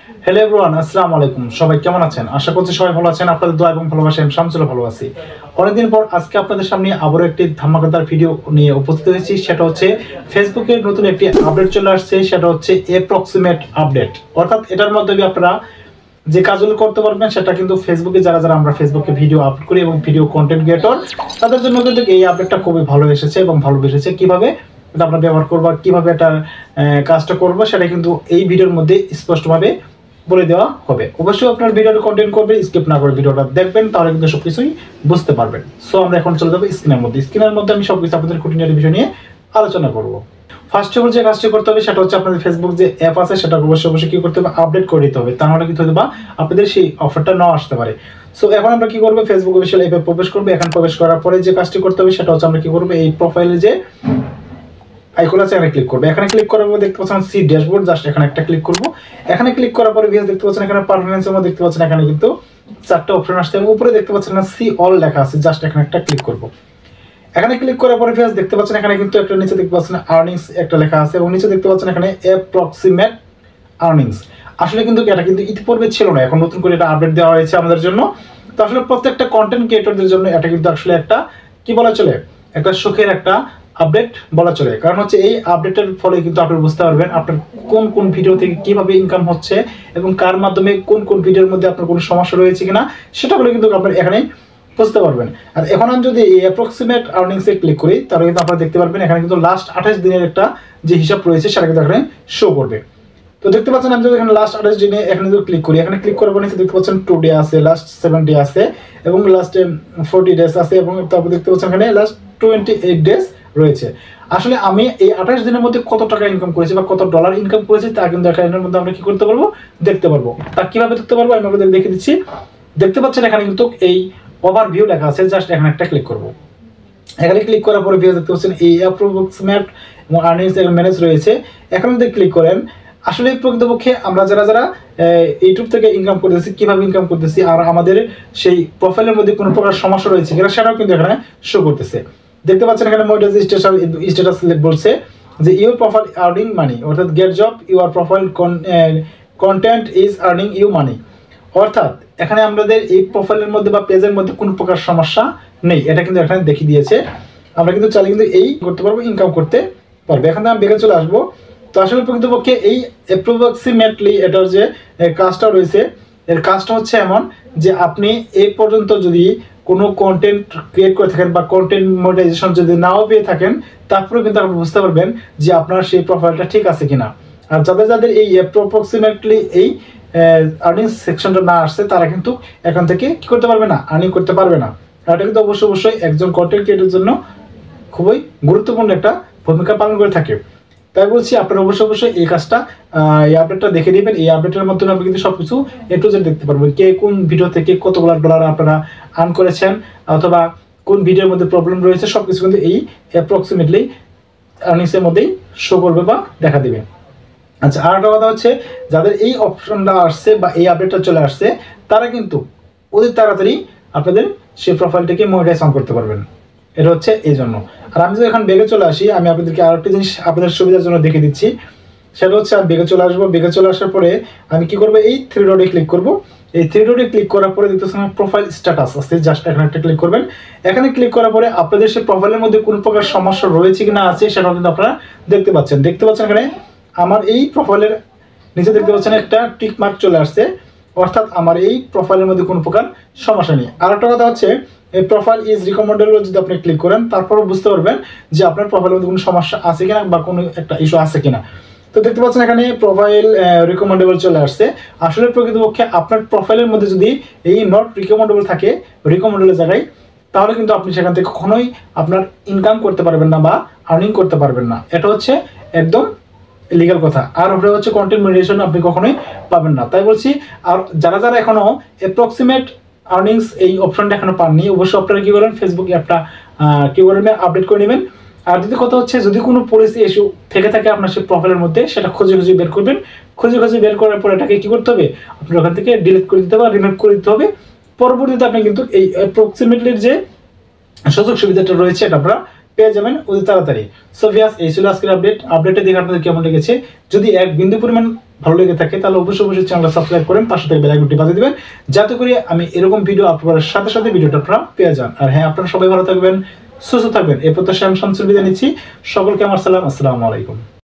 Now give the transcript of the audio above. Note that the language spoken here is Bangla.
হ্যালো এভরিওয়ান, আসসালামু আলাইকুম। সবাই কেমন আছেন? আশা করছি সবাই ভালো আছেন। আপনাদের দোয়া এবং ভালোবাসায় আমি শামসুল ভালো আছি। অনেকদিন পর আজকে আপনাদের সামনে আবারও একটি ধামাকাদার ভিডিও নিয়ে উপস্থিত হয়েছি। সেটা হচ্ছে ফেসবুকের নতুন একটি আপডেট চলে আসছে। সেটা হচ্ছে অ্যাপ্রক্সিমেট আপডেট। অর্থাৎ এটার মাধ্যমে আপনারা যে কাজগুলো করতে পারবেন সেটা কিন্তু ফেসবুকে যারা যারা আমরা ফেসবুকে ভিডিও আপলোড করি এবং ভিডিও কন্টেন্ট ক্রিয়েটর, তাদের জন্য কিন্তু এই আপডেটটা খুবই ভালো এসেছে এবং ভালো বেসেছে। কিভাবে এটা আমরা ব্যবহার করবো, কিভাবে এটার কাজটা করবো, সেটা কিন্তু এই ভিডিওর মধ্যে স্পষ্টভাবে বলে দেওয়া হবে। অবশ্যই আপনার ভিডিওটা কন্টেন্ট করবেন, স্কিপ না করে ভিডিওটা দেখবেন, তাহলে কিন্তু সবকিছুই বুঝতে পারবেন। সো আমরা এখন চলে যাবো স্ক্রিনের মধ্যে আমি সবকিছু আপনাদের খুঁটিনাটি বিষয় নিয়ে আলোচনা করব। ফার্স্ট অফ অল যে কাজটি করতে হবে সেটা হচ্ছে আপনাদের ফেসবুক যে অ্যাপ আছে সেটা অবশ্যই কি করতে হবে, আপডেট করে দিতে হবে। তাহলে কিন্তু হয়তো বা আপনাদের সেই অফারটা নাও আসতে পারে। সো এখন আমরা কি করবো, ফেসবুক অফিসিয়াল অ্যাপে প্রবেশ করবো। এখন প্রবেশ করার পরে যে কাজটি করতে হবে সেটা হচ্ছে আমরা কি করবো, এই প্রোফাইলে যে আইকন আছে এখানে ক্লিক করবো। এখানে ক্লিক করার পর দেখতে পাচ্ছেন সি ড্যাশবোর্ড, জাস্ট এখানে একটা ক্লিক করবো। এখানে ক্লিক করার পরে ভিউয়ার্স দেখতে পাচ্ছেন এখানে পারফরম্যান্সের মধ্যে দেখতে পাচ্ছেন এখানে কিন্তু চারটা অপশন আসছে এবং উপরে দেখতে পাচ্ছেন না সি অল লেখা আছে, জাস্ট এখানে একটা ক্লিক করবো। এখানে ক্লিক করার পরে ভিউয়ার্স দেখতে পাচ্ছেন এখানে কিন্তু একটা নিচে দেখতে পাচ্ছেন আর্নিংস একটা লেখা আছে এবং নিচে দেখতে পাচ্ছেন এখানে অ্যাপ্রক্সিমেট আর্নিংস। আসলে কিন্তু এটা কিন্তু ইতিপূর্বে ছিল না, এখন নতুন করে এটা আপডেট দেওয়া হয়েছে আমাদের জন্য। তো আসলে প্রত্যেকটা কন্টেন্ট ক্রিয়েটরদের জন্য এটা কিন্তু আসলে একটা কি বলা চলে, একটা সুখের একটা আপডেট বলা চলে। কারণ হচ্ছে এই আপডেটের ফলে কিন্তু আপনি বুঝতে পারবেন আপনার কোন কোন ভিডিও থেকে কিভাবে ইনকাম হচ্ছে এবং কার মাধ্যমে কোন কোন ভিডিওর মধ্যে আপনার কোনো সমস্যা রয়েছে কিনা সেটা বলে কিন্তু আপনার এখানেই বুঝতে পারবেন। আর এখন আমি যদি এই অ্যাপ্রক্সিমেট আর্নিংসে ক্লিক করি তাহলে কিন্তু আপনারা দেখতে পারবেন এখানে কিন্তু লাস্ট 28 দিনের একটা যে হিসাব রয়েছে সেটা কিন্তু এখানে শো করবে। তো দেখতে পাচ্ছেন আমি যদি এখানে লাস্ট 28 দিনে এখানে যদি ক্লিক করি, এখানে ক্লিক করার পর নিচে দেখতে পাচ্ছেন টুডে আছে, লাস্ট 70 আছে এবং লাস্ট 40 ডেজ আছে এবং তারপর দেখতে পাচ্ছেন এখানে লাস্ট 28 ডেজ রয়েছে। আসলে আমি এই 28 দিনের মধ্যে কত টাকা ইনকাম করেছি বা কত ডলার ইনকাম করেছি তা কিন্তু এখানের মধ্যে আমরা কি করতে পারবো, দেখতে পারবো। তা কিভাবে দেখতে পারবো আমি আপনাদের দেখে দিচ্ছি। দেখতে পাচ্ছেন এখানে কিন্তু এই ওভারভিউ লেখা আছে, জাস্ট এখানে একটা ক্লিক করবো। এখানে ক্লিক করার পরে ভিউ দেখতে পাচ্ছেন এই অ্যাপ্রক্সিমেট এবং আর্নিংস ম্যানেজ রয়েছে। এখানে যদি ক্লিক করেন, আসলে প্রকৃতপক্ষে আমরা যারা যারা ইউটিউব থেকে ইনকাম করতেছি, কিভাবে ইনকাম করতেছি আর আমাদের সেই প্রোফাইলের মধ্যে কোনো প্রকার সমস্যা রয়েছে কিনা সেটাও কিন্তু এখানে শো করতেছে। দেখতে পাচ্ছেন এখানে স্ট্যাটাস বলছে যে ইউর প্রোফাইল আর্নিং মানি, অর্থাৎ get job your profile content is earning you money. অর্থাৎ এখানে আমাদের এই প্রোফাইলের মধ্যে বা পেজের মধ্যে কোনো প্রকার সমস্যা নেই, এটা কিন্তু এখানে দেখিয়ে দিয়েছে। আমরা কিন্তু চাইলে কিন্তু এই করতে পারবো, ইনকাম করতে পারবো। এখানে আমি বেগে চলে আসবো। তো আসলে প্রকৃতপক্ষে এই অ্যাপ্রক্সিমেটলি এটার যে কাজটা রয়েছে, এর কাজটা হচ্ছে এমন যে আপনি এই পর্যন্ত যদি কোনো কন্টেন্ট ক্রিয়েট করে থাকেন বা কন্টেন্ট মনিটাইজেশন যদি নাও পেয়ে থাকেন, তারপরেও কিন্তু আপনি বুঝতে পারবেন যে আপনার সেই প্রোফাইলটা ঠিক আছে কিনা। আর যাদের যাদের এই অ্যাপ্রক্সিমেটলি এই আর্নিং সেকশনটা না আসছে তারা কিন্তু এখান থেকে কি করতে পারবে না, আর্নিং করতে পারবে না। আর এটা কিন্তু অবশ্যই একজন কন্টেন্ট ক্রিয়েটরের জন্য খুবই গুরুত্বপূর্ণ একটা ভূমিকা পালন করে থাকে। তাই বলছি আপনারা অবশ্যই এই কাজটা, এই আপডেটটা দেখে নেবেন। এই আপডেটের মাধ্যমে আপনি কিন্তু সবকিছু এ টু জেড দেখতে পারবেন, কে কোন ভিডিও থেকে কতগুলো ডলার আপনারা আর্ন করেছেন অথবা কোন ভিডিওর মধ্যে প্রবলেম রয়েছে, সবকিছু কিন্তু এই অ্যাপ্রক্সিমেটলি আর্নিংসের মধ্যেই শো করবে বা দেখা দিবে। আচ্ছা, আর একটা কথা হচ্ছে যাদের এই অপশনটা আসছে বা এই আপডেটটা চলে আসছে তারা কিন্তু অতি তাড়াতাড়ি আপনাদের সেই প্রোফাইলটাকে মনিটাইজ অন করতে পারবেন। এটা হচ্ছে এই জন্য। আর আমি যদি এখন বেগে চলে আসি, আমি আপনাদেরকে আরেকটা জিনিস আপনাদের সুবিধার জন্য দেখে দিচ্ছি। সেটা হচ্ছে আমি বেগে চলে আসবো। বেগে চলে আসার পরে আমি কি করবো, এই থ্রি ডটে ক্লিক করবো। এই থ্রি ডটে ক্লিক করার পরে দেখতেছেন প্রোফাইল স্ট্যাটাস আছে, জাস্ট এখানে একটা ক্লিক করবেন। এখানে ক্লিক করার পরে আপনাদের সেই প্রোফাইলের মধ্যে কোনো প্রকার সমস্যা রয়েছে কিনা আছে সেটাও কিন্তু আপনারা দেখতে পাচ্ছেন। এখানে আমার এই প্রোফাইলের নিচে দেখতে পাচ্ছেন একটা টিক মার্ক চলে আসছে, অর্থাৎ আমার এই প্রোফাইলের মধ্যে কোনো প্রকার সমস্যা নেই। আর একটা কথা হচ্ছে এই প্রোফাইল ইজ রিকমেন্ডেবল যদি আপনি ক্লিক করেন তারপরে বুঝতে পারবেন যে আপনার প্রোফাইলের মধ্যে কোনো সমস্যা আছে কিনা বা কোনো একটা ইস্যু আছে কিনা। তো দেখতে পাচ্ছেন এখানে প্রোফাইল রিকমেন্ডেবল চলে আসছে। আসলে প্রকৃতপক্ষে আপনার প্রোফাইলের মধ্যে যদি এই নট রিকমেন্ডেবল থাকে, রিকমেন্ডেবল জায়গায়, তাহলে কিন্তু আপনি সেখান থেকে কখনোই আপনার ইনকাম করতে পারবেন না বা আর্নিং করতে পারবেন না। এটা হচ্ছে একদম লিগ্যাল কথা। আর ওটা হচ্ছে কন্টেন্ট মনিটাইজেশন আপনি কখনোই পাবেন না। তাই বলছি, আর যারা যারা এখনো অ্যাপ্রক্সিমেট আর্নিংস এই অপশনটা এখনো পাননি, অবশ্যই আপনারা কি করেন, ফেসবুক অ্যাপটা কি করবেন, আপডেট করে নেবেন। আর যদি কথা হচ্ছে যদি কোনো পলিসি ইস্যু থেকে থাকে আপনার সেই প্রোফাইলের মধ্যে, সেটা খুঁজে বের করবেন। খুঁজে বের করার পর এটাকে কি করতে হবে, আপনি ওখান থেকে ডিলিট করে দিতে হবে, রিমুভ করে দিতে হবে। পরবর্তীতে আপনি কিন্তু এই অ্যাপ্রক্সিমেটলির যে সুযোগ সুবিধাটা রয়েছে এটা আপনারা পেয়ে যাবেন অতি তাড়াতাড়ি। সো ভিউয়ার্স, এই ছিল আজকের আপডেটে দেখে আপনাদের কেমন লেগেছে। যদি এক বিন্দু পরিমাণ ভালো লেগে থাকে তাহলে অবশ্যই অবশ্যই চ্যানেলটা সাবস্ক্রাইব করেন, পাশে থেকে বেল আইকনটি বাজিয়ে দিবেন যাতে করে আমি এরকম ভিডিও আপলোড করার সাথে সাথে ভিডিওটা আপনারা পেয়ে যান। আর হ্যাঁ, আপনারা সবাই ভালো থাকবেন, সুস্থ থাকবেন এই প্রত্যাশায় আমি শামসুল বিদায় নিচ্ছি। সকলকে আমার সালাম, আসসালামু আলাইকুম।